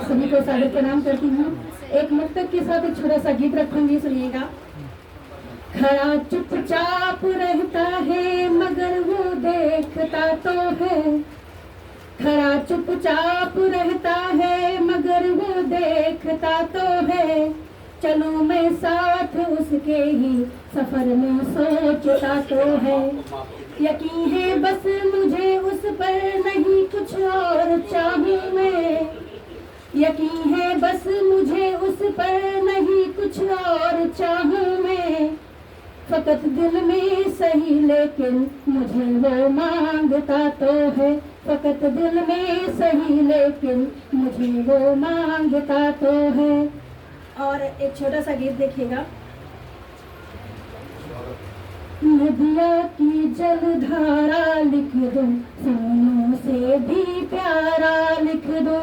सभी को सादर प्रणाम करती हूँ। एक मुक्तक के साथ एक छोटा सा गीत रखूंगी, सुनिएगा। खड़ा चुपचाप रहता है मगर वो देखता तो है, खड़ा चुपचाप रहता है मगर वो देखता तो है, चलो मैं साथ उसके ही सफर में सोचता तो है। यकीन है बस मुझे उस पर नहीं कुछ और चाहूँ मैं, यकीन है बस मुझे उस पर नहीं कुछ और चाहूँ मैं, फकत दिल में सही लेकिन मुझे वो मांगता तो है, फकत दिल में सही लेकिन मुझे वो मांगता तो है। और एक छोटा सा गीत देखिएगा। नदिया की जलधारा लिख दो, सोनों से भी प्यारा लिख दो,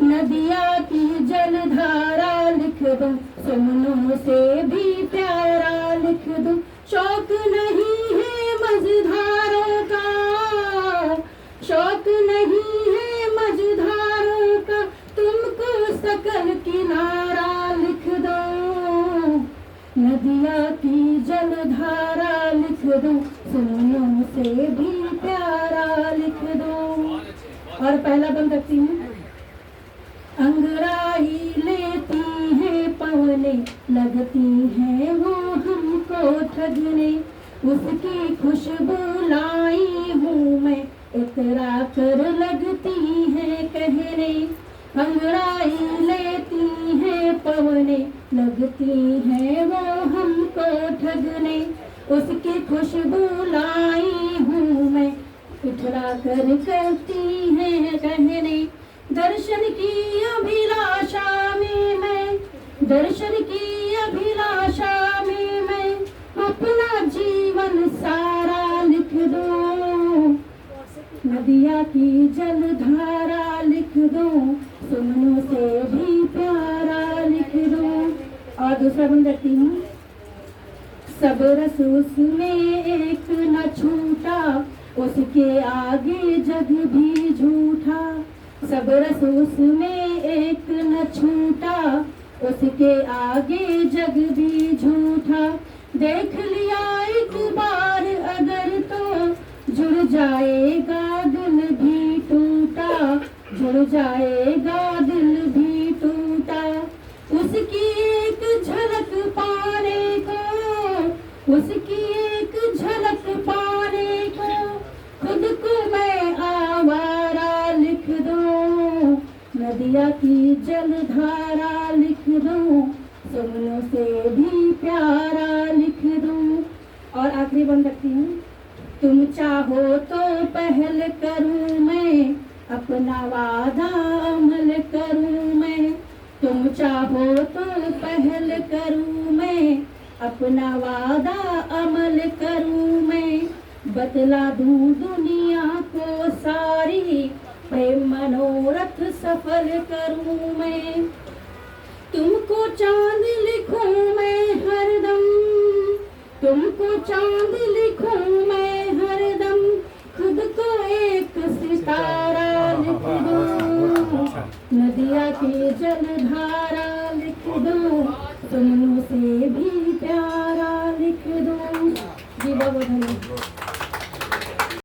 नदिया की जलधारा लिख दो, सोनों से भी प्यारा लिख दो, शौक नहीं है मझधारों का, शौक नहीं है मझधारों का, तुमको सकल किनारा लिख दो, नदिया की जलधारा लिख दो, सोनों से भी प्यारा लिख दो। और पहला बंद रखती हूँ। अंगड़ाई लेती है पवने, लगती है वो हमको ठगने, उसकी खुशबू लाई हूँ मैं, इतरा कर लगती है कहने, अंगड़ाई लेती है पवने, लगती है वो हमको ठगने, उसकी खुशबू लाई हूँ मैं, इतरा कर करती है कहने, दर्शन की अभिलाषा में मैं, दर्शन की अभिलाषा में मैं, अपना जीवन सारा लिख दो, नदिया की जलधारा लिख दो, सोनों से भी प्यारा लिख दो। और दूसरा बंद रखती हूँ। सब रस उसमें एक न छूटा, उसके आगे जग भी झूठा, सब रस उसमें एक न छूटा, उसके आगे जग भी झूठा, देख लिया एक बार अगर तो जुड़ जाएगा दिल भी टूटा, जुड़ जाएगा दिल भी टूटा, उसकी एक झलक पाने को, उसकी एक झलक पाने को, खुद को मैं आवारा लिख दो, नदिया की जलधारा लिख दो, सोनों से भी प्यारा लिख दो। और आखिरी बंद रखती हूँ। तुम चाहो तो पहल करूँ मैं, अपना वादा अमल करूँ मैं, तुम चाहो तो पहल करूँ मैं, अपना वादा अमल करूँ मैं, बतला दूँ दुनिया को सारी, प्रेम मनोरथ सफल करूँ मैं, तुमको चांद लिखूं मैं हरदम, तुमको चांद लिखूं मैं हरदम, खुद को एक सितारा लिख दो, नदिया की जलधारा लिख दो, सोनों से भी प्यारा लिख दो। जी बहुत धन्यवाद।